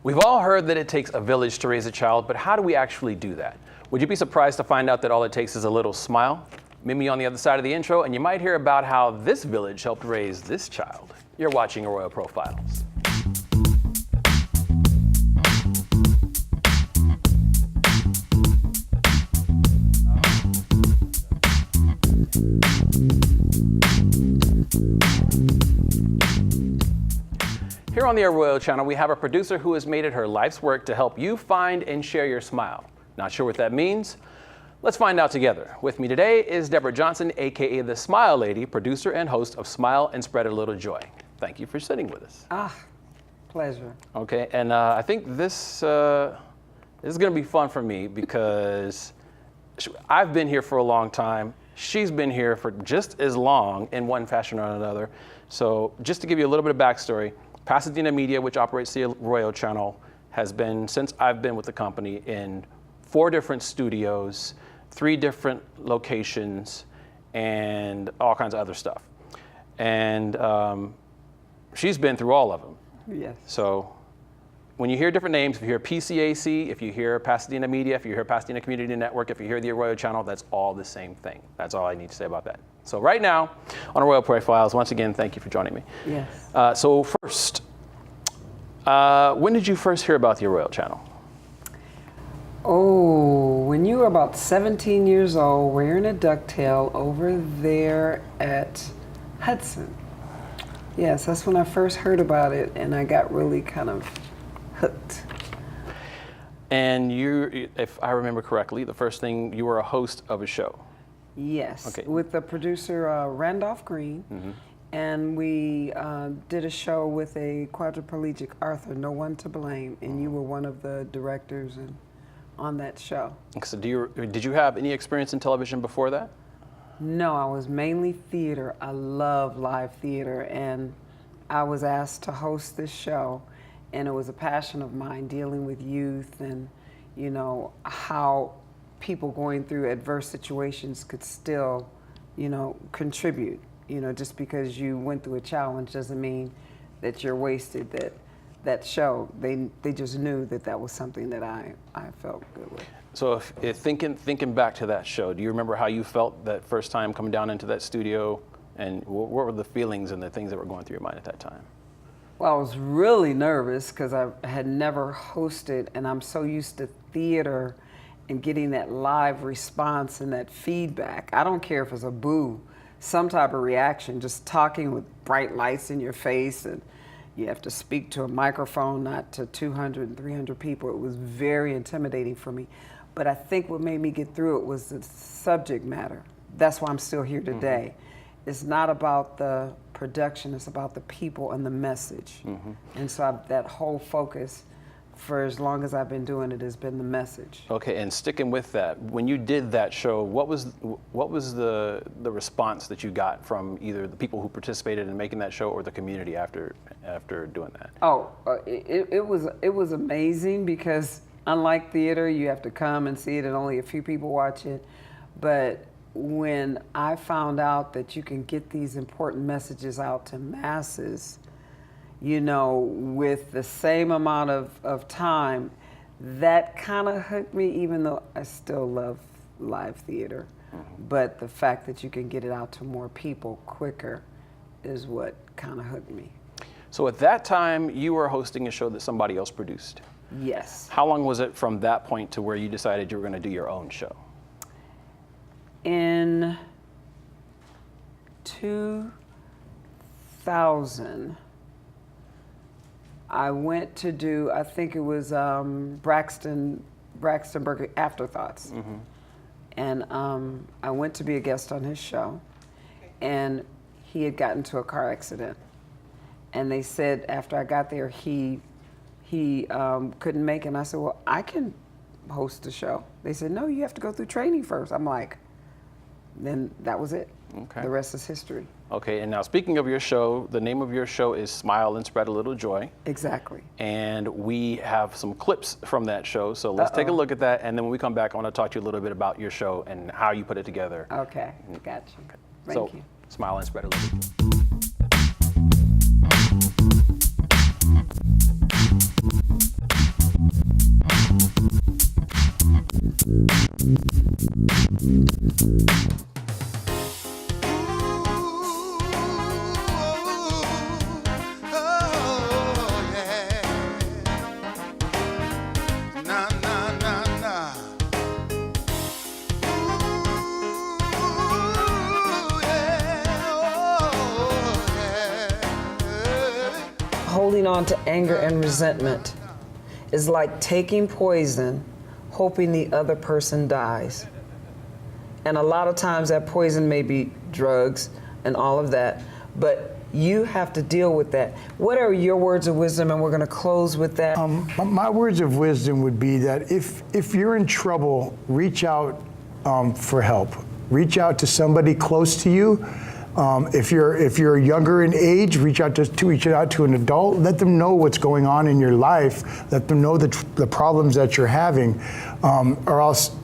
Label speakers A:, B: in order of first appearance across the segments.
A: We've all heard that it takes a village to raise a child, but how do we actually do that? Would you be surprised to find out that all it takes is a little smile? Meet me on the other side of the intro, and you might hear about how this village helped raise this child. You're watching Arroyo Profiles. Here on the Arroyo Channel, we have a producer who has made it her life's work to help you find and share your smile. Not sure what that means? Let's find out together. With me today is Debra Johnson, aka the Smile Lady, producer and host of Smile and Spread a Little Joy. Thank you for sitting with us.
B: Pleasure.
A: Okay, and I think this is going to be fun for me because I've been here for a long time. She's been here for just as long in one fashion or another. So just to give you a little bit of backstory, Pasadena Media, which operates the Arroyo Channel, has been, since I've been with the company, in 4 different studios, 3 different locations, and all kinds of other stuff. And she's been through all of them.
B: Yes.
A: So when you hear different names, if you hear PCAC, if you hear Pasadena Media, if you hear Pasadena Community Network, if you hear the Arroyo Channel, that's all the same thing. That's all I need to say about that. So right now, on Arroyo Profiles, once again, thank you for joining me.
B: Yes.
A: So first, when did you first hear about the Arroyo Channel?
B: Oh, when you were about 17 years old, wearing a ducktail over there at Hudson. Yes, that's when I first heard about it, and I got really kind of hooked.
A: And you, if I remember correctly, the first thing, you were a host of a show.
B: Yes,
A: Okay.
B: with the producer Randolph Green, and we did a show with a quadriplegic Arthur, No One to Blame, and you were one of the directors on that show.
A: So did you have any experience in television before that?
B: No, I was mainly theater. I love live theater, and I was asked to host this show, and it was a passion of mine, dealing with youth and, you know, how people going through adverse situations could still, you know, contribute. You know, just because you went through a challenge doesn't mean that you're wasted. That show, they just knew that was something that I felt good with.
A: So if thinking back to that show, do you remember how you felt that first time coming down into that studio, and what were the feelings and the things that were going through your mind at that time?
B: Well, I was really nervous because I had never hosted, and I'm so used to theater and getting that live response and that feedback. I don't care if it's a boo, some type of reaction, just talking with bright lights in your face, and you have to speak to a microphone, not to 200 and 300 people. It was very intimidating for me. But I think what made me get through it was the subject matter. That's why I'm still here today. It's not about the production, it's about the people and the message. And so that whole focus for as long as I've been doing it has been the message.
A: Okay, and sticking with that, when you did that show, what was the response that you got from either the people who participated in making that show or the community after doing that?
B: Oh, it was amazing because unlike theater, you have to come and see it and only a few people watch it. But when I found out that you can get these important messages out to masses, you know, with the same amount of time, that kind of hooked me, even though I still love live theater. But the fact that you can get it out to more people quicker is what kind of hooked me.
A: So at that time, you were hosting a show that somebody else produced.
B: Yes.
A: How long was it from that point to where you decided you were going to do your own show?
B: In 2000, I went to do, I think it was Braxton Afterthoughts. And I went to be a guest on his show, and he had gotten into a car accident. And they said after I got there, he couldn't make it. And I said, well, I can host the show. They said, no, you have to go through training first. I'm like, then that was it.
A: Okay.
B: The rest is history.
A: Okay, and now speaking of your show, the name of your show is Smile and Spread a Little Joy.
B: Exactly.
A: And we have some clips from that show, so let's take a look at that, and then when we come back, I want to talk to you a little bit about your show and how you put it together.
B: Okay, gotcha.
A: Okay.
B: Thank you.
A: Smile and Spread a Little Joy.
B: Holding on to anger and resentment is like taking poison, hoping the other person dies. And a lot of times that poison may be drugs and all of that, but you have to deal with that. What are your words of wisdom? And we're going to close with that.
C: My words of wisdom would be that if you're in trouble, reach out for help. Reach out to somebody close to you. If you're younger in age, reach out to an adult. Let them know what's going on in your life. Let them know the problems that you're having, or else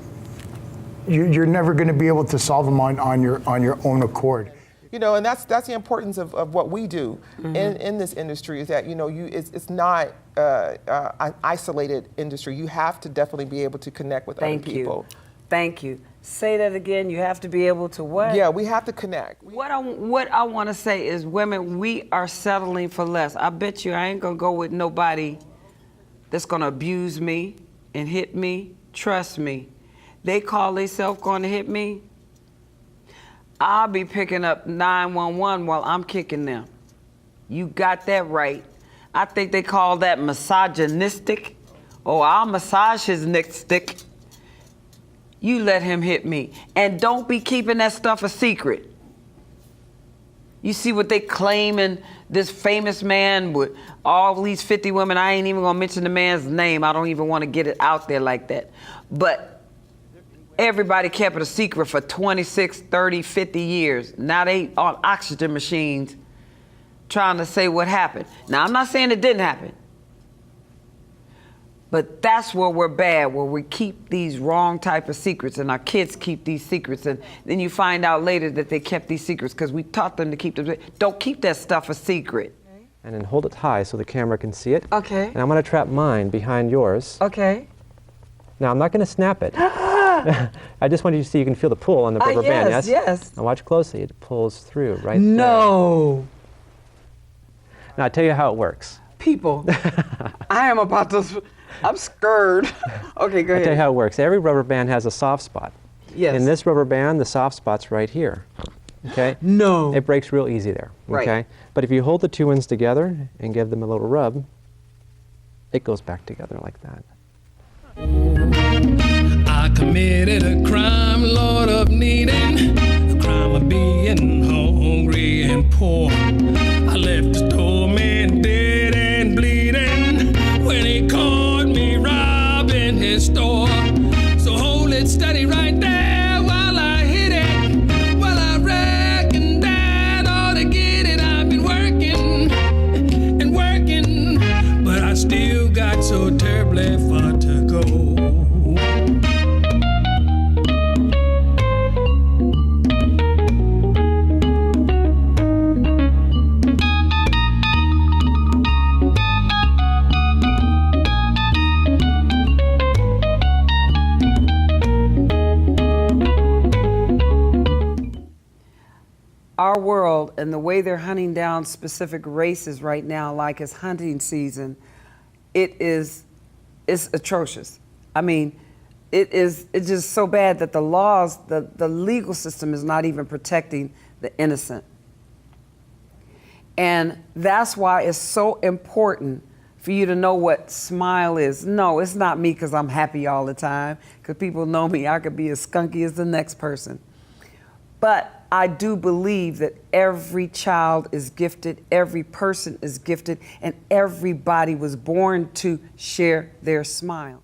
C: you're never going to be able to solve them on your own accord.
D: You know, and that's the importance of what we do in this industry, is that, you know, it's not an isolated industry. You have to definitely be able to connect with other people.
B: Thank you. Say that again. You have to be able to what?
D: Yeah, we have to connect.
B: What I want to say is, women, we are settling for less. I bet you I ain't going to go with nobody that's going to abuse me and hit me. Trust me. They call themselves going to hit me. I'll be picking up 911 while I'm kicking them. You got that right. I think they call that misogynistic. Oh, I'll massage his neck stick. You let him hit me. And don't be keeping that stuff a secret. You see what they claiming, this famous man with all these 50 women. I ain't even gonna mention the man's name. I don't even want to get it out there like that. But everybody kept it a secret for 26, 30, 50 years. Now they on oxygen machines trying to say what happened. Now, I'm not saying it didn't happen. But that's where we're bad, where we keep these wrong type of secrets, and our kids keep these secrets, and then you find out later that they kept these secrets because we taught them to keep them. Don't keep that stuff a secret.
E: And then hold it high so the camera can see it.
B: Okay.
E: And I'm going to trap mine behind yours.
B: Okay.
E: Now, I'm not going to snap it. I just want you to see you can feel the pull on the rubber band, yes?
B: Yes.
E: Now watch closely. It pulls through right there.
B: No.
E: Now, I'll tell you how it works.
B: People, I am about to, I'm scared. Okay, go
E: I'll tell you
B: ahead.
E: how it works. Every rubber band has a soft spot.
B: Yes.
E: In this rubber band, the soft spot's right here. Okay?
B: No.
E: It breaks real easy there.
B: Right.
E: Okay? But if you hold the two ends together and give them a little rub, it goes back together like that.
F: I committed a crime, Lord, of needing, a crime of being hungry and poor. I left the store man dead and bleeding when he caught me robbing his store. So hold it steady right there while I hit it. Well, I reckon that ought to get it. I've been working and working, but I still got so terribly far to go.
B: Our world and the way they're hunting down specific races right now, like it's hunting season, it's atrocious. I mean, it's just so bad that the laws, the legal system is not even protecting the innocent. And that's why it's so important for you to know what smile is. No, it's not me because I'm happy all the time, because people know me, I could be as skunky as the next person. But I do believe that every child is gifted, every person is gifted, and everybody was born to share their smile.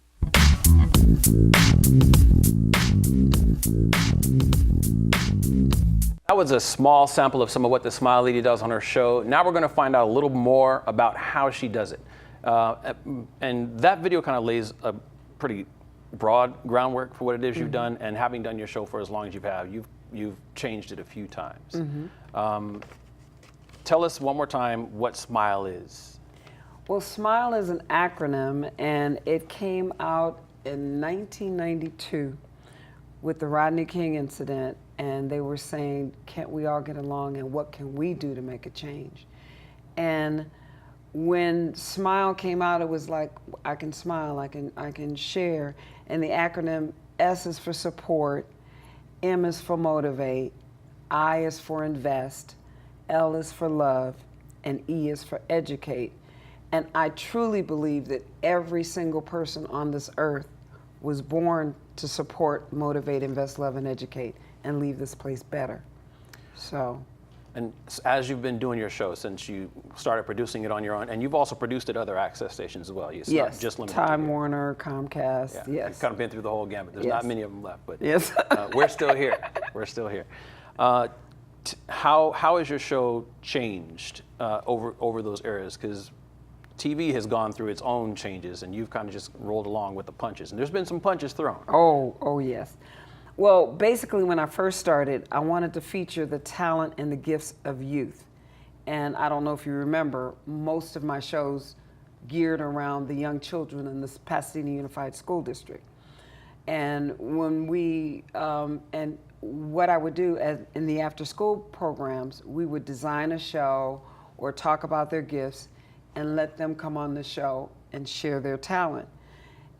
A: That was a small sample of some of what the Smile Lady does on her show. Now we're going to find out a little more about how she does it. And that video kind of lays a pretty broad groundwork for what it is you've done, and having done your show for as long as you've changed it a few times. Tell us one more time what SMILE is.
B: Well, SMILE is an acronym, and it came out in 1992 with the Rodney King incident, and they were saying, can't we all get along, and what can we do to make a change? And when SMILE came out, it was like, I can smile, I can share. And the acronym S is for support, M is for motivate, I is for invest, L is for love, and E is for educate. And I truly believe that every single person on this earth was born to support, motivate, invest, love, and educate, and leave this place better. So.
A: And as you've been doing your show since you started producing it on your own, and you've also produced at other access stations as well. It's
B: yes,
A: not just limited
B: Time
A: to
B: Warner, Comcast,
A: yeah,
B: yes.
A: You've kind of been through the whole gamut. There's not many of them left, but
B: yes.
A: We're still here. We're still here. How has your show changed over those eras? Because TV has gone through its own changes, and you've kind of just rolled along with the punches. And there's been some punches thrown.
B: Oh yes. Well, basically, when I first started, I wanted to feature the talent and the gifts of youth. And I don't know if you remember, most of my shows geared around the young children in the Pasadena Unified School District. And when we, and what I would do in the after-school programs, we would design a show or talk about their gifts and let them come on the show and share their talent.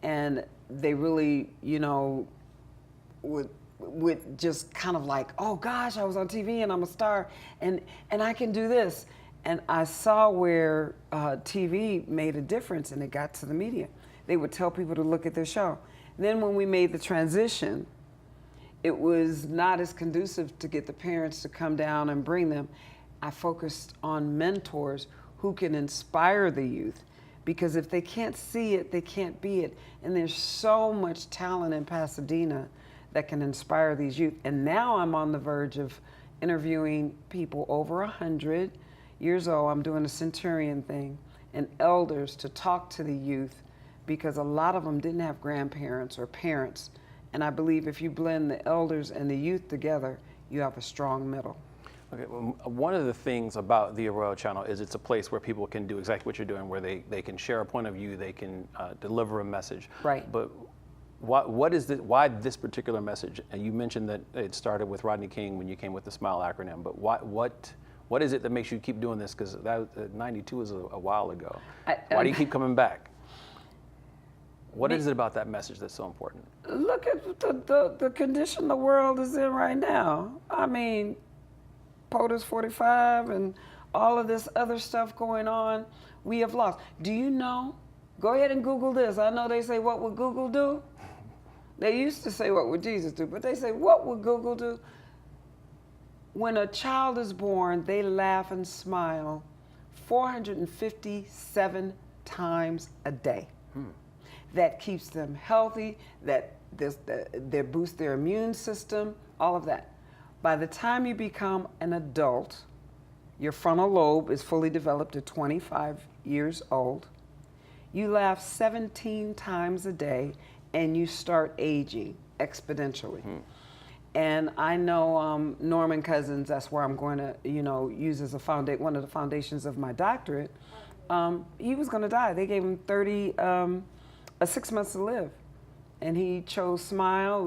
B: And they really, you know, would just kind of like, oh gosh, I was on TV and I'm a star, and I can do this. And I saw where TV made a difference, and it got to the media. They would tell people to look at their show. Then when we made the transition, it was not as conducive to get the parents to come down and bring them. I focused on mentors who can inspire the youth, because if they can't see it, they can't be it. And there's so much talent in Pasadena that can inspire these youth. And now I'm on the verge of interviewing people over 100 years old. I'm doing a centurion thing, and elders to talk to the youth, because a lot of them didn't have grandparents or parents. And I believe if you blend the elders and the youth together, you have a strong middle.
A: Okay, well, one of the things about the Arroyo Channel is it's a place where people can do exactly what you're doing, where they can share a point of view, they can deliver a message.
B: Right.
A: But why this particular message? And you mentioned that it started with Rodney King when you came with the SMILE acronym, but what is it that makes you keep doing this? Because that 92 is a while ago. Why do you keep coming back? What is it about that message that's so important?
B: Look at the condition the world is in right now. I mean, POTUS 45 and all of this other stuff going on, we have lost. Do you know? Go ahead and Google this. I know they say, what would Google do? They used to say, what would Jesus do? But they say, what would Google do? When a child is born, they laugh and smile 457 times a day. That keeps them healthy, that boosts their immune system, all of that. By the time you become an adult, your frontal lobe is fully developed at 25 years old. You laugh 17 times a day, and you start aging exponentially. And I know Norman Cousins, that's where I'm going to, use as one of the foundations of my doctorate. He was going to die. They gave him 6 months to live. And he chose SMILE,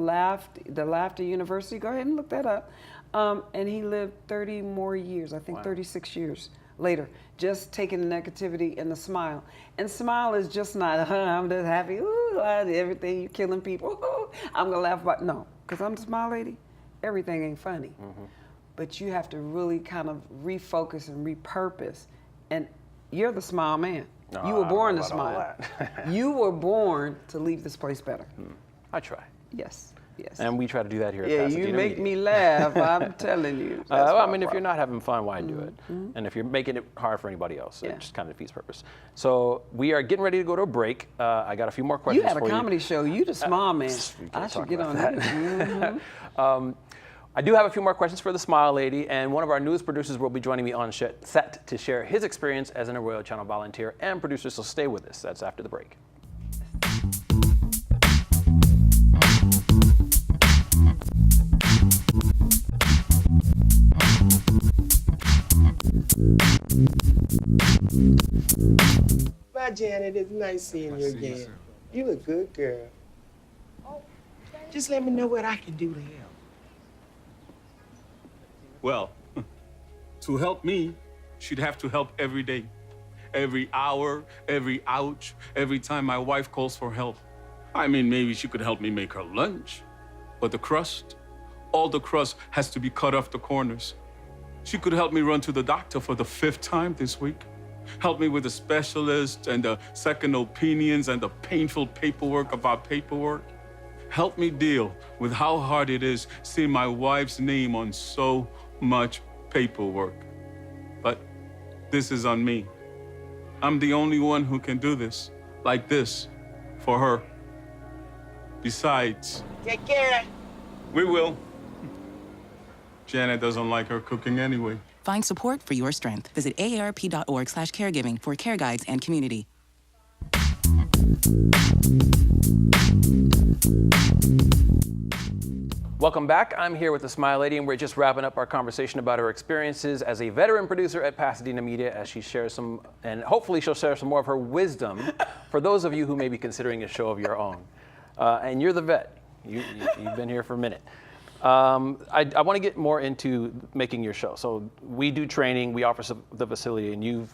B: the Laughter University. Go ahead and look that up. And he lived 30 more years, I think. Wow. 36 years later, just taking the negativity and the smile. And SMILE is just not, I'm just happy, ooh, everything, you're killing people, ooh, I'm gonna laugh about, no, because I'm the smile lady, everything ain't funny. But you have to really kind of refocus and repurpose. And you're the smile man.
A: No,
B: you were born to
A: I don't know
B: smile.
A: about all that.
B: You were born to leave this place better.
A: I try.
B: Yes, yes.
A: And we try to do that here at
B: Yeah,
A: Pasadena
B: you make
A: Media.
B: me laugh, I'm telling you.
A: Well, I mean, if you're not having fun, why do it? And if you're making it hard for anybody else,
B: Yeah.
A: it just kind of defeats purpose. So we are getting ready to go to a break. I got a few more questions
B: You
A: for
B: had a comedy show, you the small man.
A: we can't
B: I should
A: talk
B: get
A: about
B: on that.
A: I do have a few more questions for the Smile Lady, and one of our newest producers will be joining me on set to share his experience as an Arroyo Channel volunteer and producer, so stay with us. That's after the break.
G: Bye, Janet. It's nice seeing you again. You look good, girl. Just let me know what I can do to help.
H: Well, to help me, she'd have to help every day. Every hour, every ouch, every time my wife calls for help. I mean, maybe she could help me make her lunch, but the crust, all the crust has to be cut off the corners. She could help me run to the doctor for the 5th time this week. Help me with the specialist and the second opinions and the painful paperwork about paperwork. Help me deal with how hard it is seeing my wife's name on so much paperwork. But this is on me. I'm the only one who can do this, like this, for her. Besides,
G: Take care.
H: we will. Janet doesn't like her cooking anyway.
I: Find support for your strength. Visit aarp.org/caregiving for care guides and community.
A: Welcome back. I'm here with the Smile Lady, and we're just wrapping up our conversation about her experiences as a veteran producer at Pasadena Media, as she shares some, and hopefully she'll share some more of her wisdom for those of you who may be considering a show of your own. And you're the vet. You've been here for a minute. I want to get more into making your show. So we do training, we offer the facility, and you've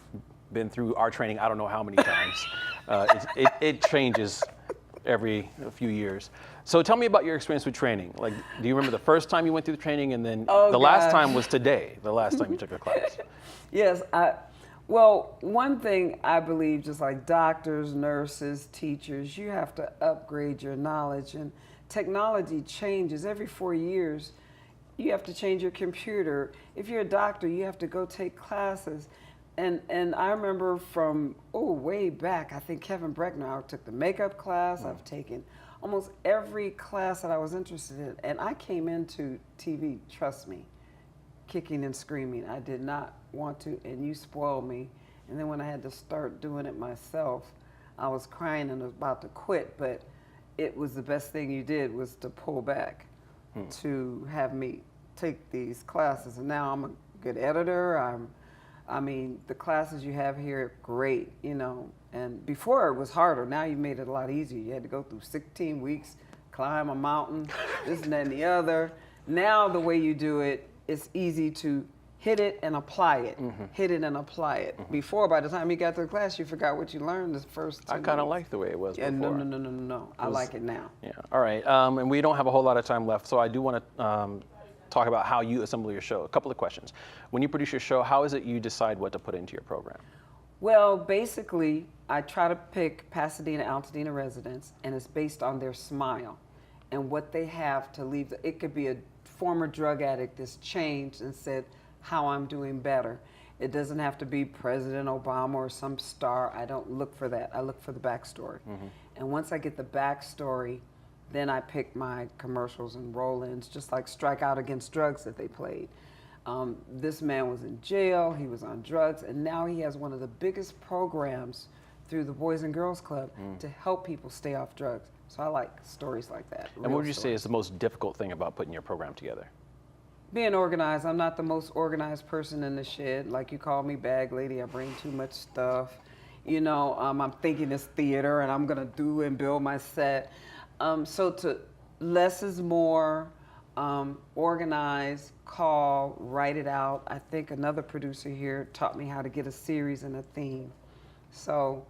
A: been through our training I don't know how many times. It changes every few years. So tell me about your experience with training. Like, do you remember the first time you went through the training, and then the last time was today, the last time you took a class?
B: Yes, well, one thing I believe, just like doctors, nurses, teachers, you have to upgrade your knowledge, and technology changes every 4 years. You have to change your computer. If you're a doctor, you have to go take classes. And I remember from, way back, I think Kevin Breckner took the makeup class. I've taken almost every class that I was interested in. And I came into TV, trust me, kicking and screaming. I did not want to, and you spoiled me. And then when I had to start doing it myself, I was crying and was about to quit, but it was the best thing you did was to pull back to have me take these classes. And now I'm a good editor. I mean, the classes you have here are great, you know, and before it was harder. Now you made it a lot easier. You had to go through 16 weeks, climb a mountain, this and that and the other. Now the way you do it, it's easy to hit it and apply it, hit it and apply it. Before, by the time you got to the class, you forgot what you learned the first 2
A: I kind of like the way it was before.
B: No. I like it now.
A: Yeah, all right. And we don't have a whole lot of time left, so I do want to talk about how you assemble your show. A couple of questions. When you produce your show, how is it you decide what to put into your program?
B: Well, basically, I try to pick Pasadena, Altadena residents, and it's based on their smile and what they have to leave. It could be a former drug addict that's changed and said, how I'm doing better. It doesn't have to be President Obama or some star. I don't look for that. I look for the backstory. And once I get the backstory, then I pick my commercials and roll-ins, just like Strike Out Against Drugs that they played. This man was in jail, he was on drugs, and now he has one of the biggest programs through the Boys and Girls Club to help people stay off drugs. So I like stories like that.
A: And what would you say is the most difficult thing about putting your program together?
B: Being organized. I'm not the most organized person in the shed. Like you call me bag lady, I bring too much stuff. You know, I'm thinking it's theater and I'm gonna do and build my set. So to less is more, organize, call, write it out. I think another producer here taught me how to get a series and a theme. So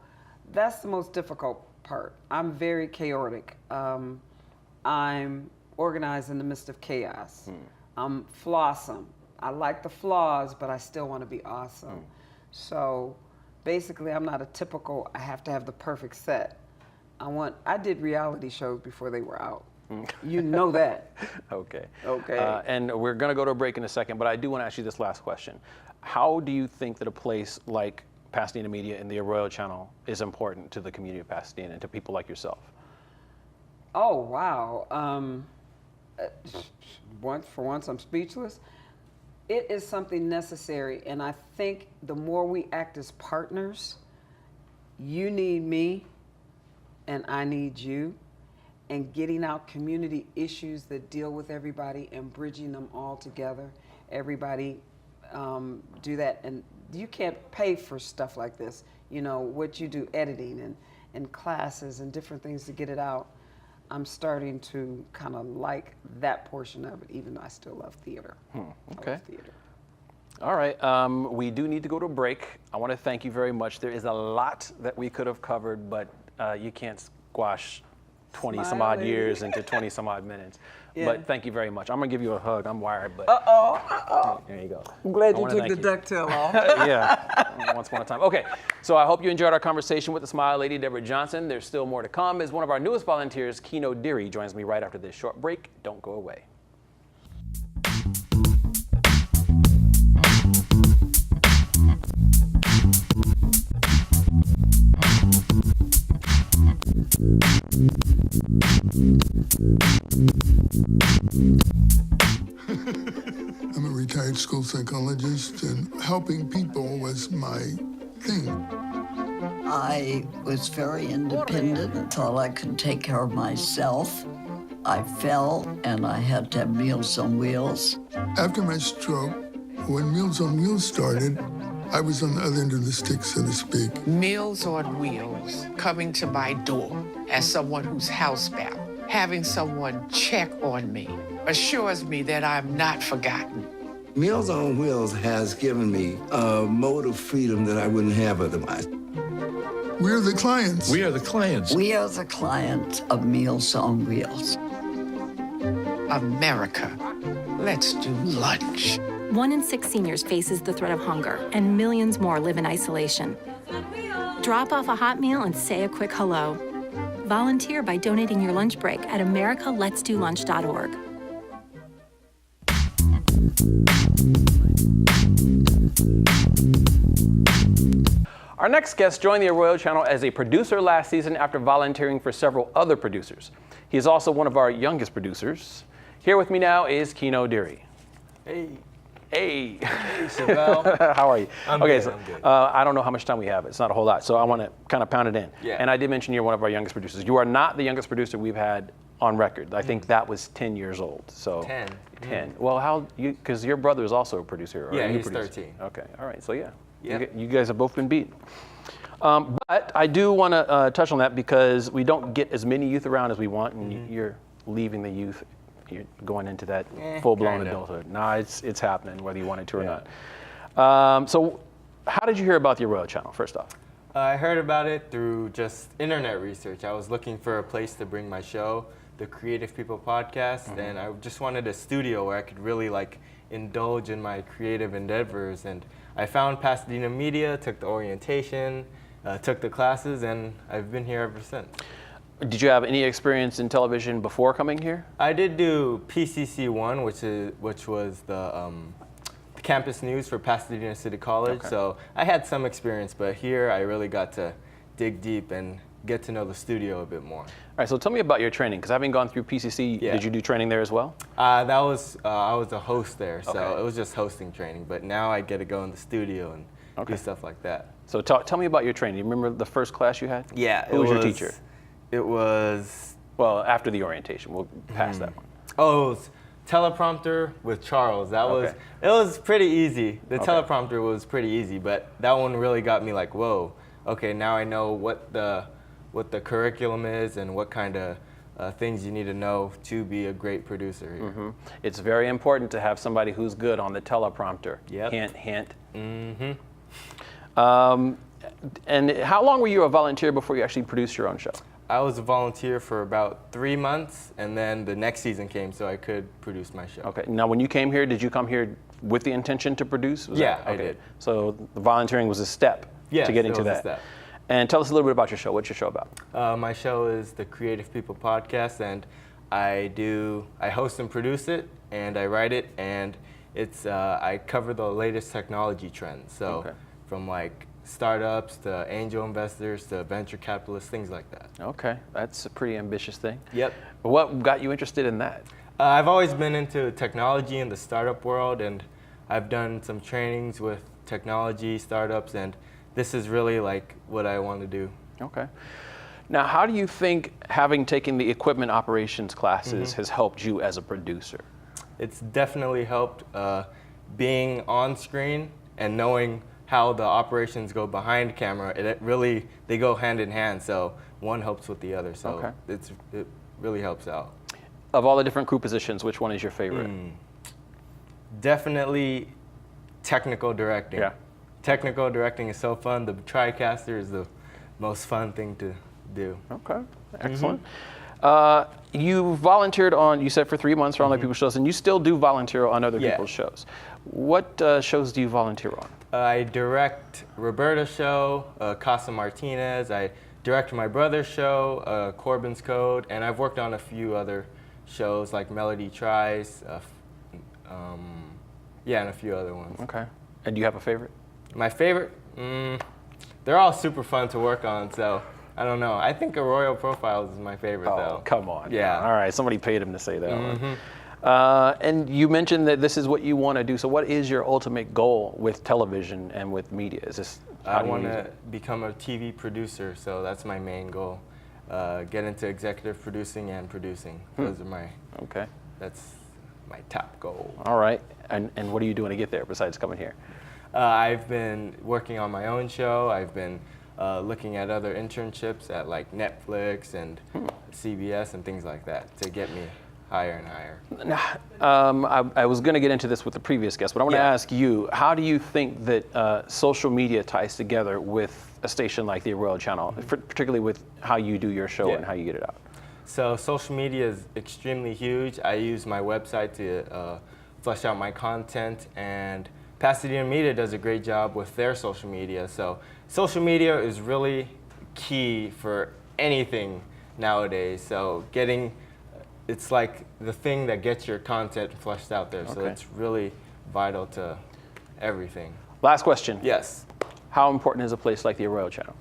B: that's the most difficult part. I'm very chaotic. I'm organized in the midst of chaos. I'm flawsome. I like the flaws, but I still want to be awesome. So basically, I'm not a typical, I have to have the perfect set. I did reality shows before they were out. You know that.
A: Okay.
B: Okay.
A: And we're going to go to a break in a second, but I do want to ask you this last question. How do you think that a place like Pasadena Media and the Arroyo Channel is important to the community of Pasadena and to people like yourself?
B: Oh, wow. For once, I'm speechless. It is something necessary, and I think the more we act as partners, you need me, and I need you, and getting out community issues that deal with everybody and bridging them all together. Everybody do that, and you can't pay for stuff like this. You know, what you do, editing and classes and different things to get it out. I'm starting to kind of like that portion of it, even though I still love theater.
A: Okay.
B: I love theater.
A: All right, we do need to go to a break. I want to thank you very much. There is a lot that we could have covered, but you can't squash 20 some odd
B: Smiley.
A: years into 20 some odd minutes.
B: Yeah.
A: But thank you very much. I'm gonna give you a hug. I'm wired, but there you go.
B: I'm glad
A: I
B: you
A: wanna
B: took the
A: thank
B: ducktail off.
A: Yeah, once upon a time. Okay, so I hope you enjoyed our conversation with the Smile Lady, Debra Johnson. There's still more to come as one of our newest volunteers, Keno Deary, joins me right after this short break. Don't go away.
J: I'm a retired school psychologist, and helping people was my thing.
K: I was very independent and thought I could take care of myself. I fell and I had to have Meals on Wheels.
J: After my stroke, when Meals on Wheels started, I was on the other end of the stick, so to speak.
G: Meals on Wheels coming to my door as someone who's housebound, having someone check on me, assures me that I'm not forgotten.
L: Meals on Wheels has given me a mode of freedom that I wouldn't have otherwise.
J: We're the clients.
L: We are the clients.
K: We are the clients of Meals on Wheels.
G: America, let's do lunch.
M: 1 in 6 seniors faces the threat of hunger, and millions more live in isolation. Drop off a hot meal and say a quick hello. Volunteer by donating your lunch break at americaletsdolunch.org.
A: Our next guest joined the Arroyo Channel as a producer last season after volunteering for several other producers. He is also one of our youngest producers. Here with me now is Keno Deary.
N: Hey.
A: Hey.
N: Hey, Chevelle.
A: How are you?
N: I'm
A: okay,
N: good,
A: so
N: I'm good.
A: I don't know how much time we have. It's not a whole lot, so I want to kind of pound it in.
N: Yeah.
A: And I did mention you're one of our youngest producers. You are not the youngest producer we've had on record. I think that was 10 years old. So
N: 10.
A: 10. Well, how you? Because your brother is also a producer. Or
N: Yeah,
A: you
N: he's
A: produce?
N: 13.
A: Okay. All right. So yeah.
N: Yeah.
A: You guys have both been beat. But I do want to touch on that because we don't get as many youth around as we want, and you're leaving the youth. You're going into that full-blown
N: kinda.
A: adulthood. No, it's happening whether you want it to or not. So how did you hear about the Arroyo Channel, first off?
N: I heard about it through just internet research. I was looking for a place to bring my show, the Creative People Podcast, and I just wanted a studio where I could really like indulge in my creative endeavors. And I found Pasadena Media, took the orientation, took the classes, and I've been here ever since.
A: Did you have any experience in television before coming here?
N: I did do PCC1, which was the campus news for Pasadena City College.
A: Okay.
N: So I had some experience, but here I really got to dig deep and get to know the studio a bit more.
A: All right, so tell me about your training, because having gone through PCC,
N: Yeah.
A: did you do training there as well?
N: I was a host there, so
A: Okay.
N: it was just hosting training. But now I get to go in the studio and
A: Okay.
N: do stuff like that.
A: So tell me about your training. You remember the first class you had?
N: Yeah.
A: Who was your teacher?
N: It was.
A: Well, after the orientation, we'll pass that one.
N: Oh, it was teleprompter with Charles. It was pretty easy. The teleprompter was pretty easy, but that one really got me like, whoa, okay, now I know what the curriculum is and what kind of things you need to know to be a great producer here.
A: It's very important to have somebody who's good on the teleprompter.
N: Yep.
A: Hint, hint. And how long were you a volunteer before you actually produced your own show?
N: I was a volunteer for about 3 months, and then the next season came, so I could produce my show.
A: Okay. Now, when you came here, did you come here with the intention to produce?
N: Yeah, I did.
A: So the volunteering was a step
N: Yes,
A: to get
N: it
A: into
N: was a
A: that.
N: step.
A: And tell us a little bit about your show. What's your show about?
N: My show is the Creative People Podcast, and I host and produce it, and I write it, and it's I cover the latest technology trends. So from like startups to angel investors to venture capitalists, things like that.
A: Okay, that's a pretty ambitious thing.
N: Yep.
A: What got you interested in that?
N: I've always been into technology in the startup world, and I've done some trainings with technology startups, and this is really like what I want to do.
A: Okay. Now, how do you think having taken the equipment operations classes has helped you as a producer?
N: It's definitely helped being on screen and knowing how the operations go behind camera. They go hand in hand, so one helps with the other. So really helps out.
A: Of all the different crew positions, which one is your favorite?
N: Definitely technical directing.
A: Yeah.
N: Technical directing is so fun. The TriCaster is the most fun thing to do.
A: Okay, excellent. You volunteered on, you said for 3 months for on other people's shows, and you still do volunteer on other people's shows. What shows do you volunteer on?
N: I direct Roberta's show, Casa Martinez. I direct my brother's show, Corbin's Code, and I've worked on a few other shows like Melody Tries, and a few other ones.
A: Okay. And do you have a favorite?
N: My favorite? They're all super fun to work on, so I don't know. I think Arroyo Profiles is my favorite, though.
A: Come on.
N: Yeah.
A: All right, somebody paid him to say that one. And you mentioned that this is what you want to do. So what is your ultimate goal with television and with media? Is this
N: I want to become a TV producer, so that's my main goal. Get into executive producing and producing. Those are my, that's my top goal.
A: All right, and what are you doing to get there besides coming here?
N: I've been working on my own show. I've been looking at other internships at like Netflix and CBS and things like that to get me higher and higher.
A: I was going to get into this with the previous guest, but I want to ask you, how do you think that social media ties together with a station like the Arroyo Channel, particularly with how you do your show and how you get it out?
N: So social media is extremely huge. I use my website to flesh out my content, and Pasadena Media does a great job with their social media. So social media is really key for anything nowadays. So it's like the thing that gets your content fleshed out there. So it's really vital to everything.
A: Last question.
N: Yes.
A: How important is a place like the Arroyo Channel?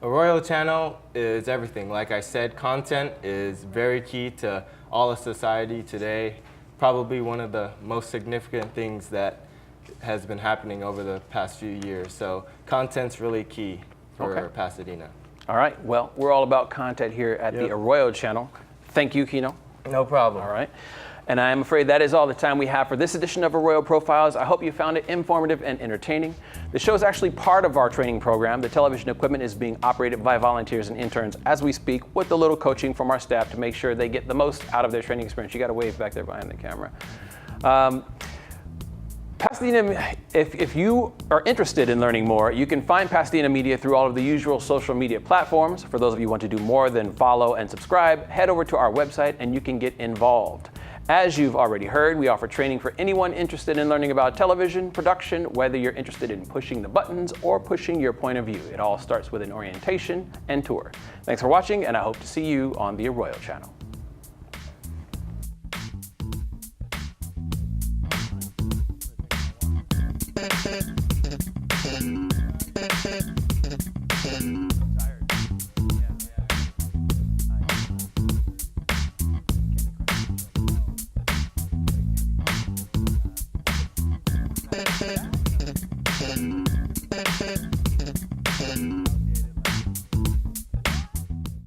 N: Arroyo Channel is everything. Like I said, content is very key to all of society today. Probably one of the most significant things that has been happening over the past few years. So content's really key for Pasadena.
A: All right, well, we're all about content here at the Arroyo Channel. Thank you, Keno.
N: No problem.
A: All right. And I'm afraid that is all the time we have for this edition of Arroyo Profiles. I hope you found it informative and entertaining. The show is actually part of our training program. The television equipment is being operated by volunteers and interns as we speak, with a little coaching from our staff to make sure they get the most out of their training experience. You got to wave back there behind the camera. Pasadena, if you are interested in learning more, you can find Pasadena Media through all of the usual social media platforms. For those of you who want to do more than follow and subscribe, head over to our website and you can get involved. As you've already heard, we offer training for anyone interested in learning about television production, whether you're interested in pushing the buttons or pushing your point of view. It all starts with an orientation and tour. Thanks for watching, and I hope to see you on the Arroyo Channel.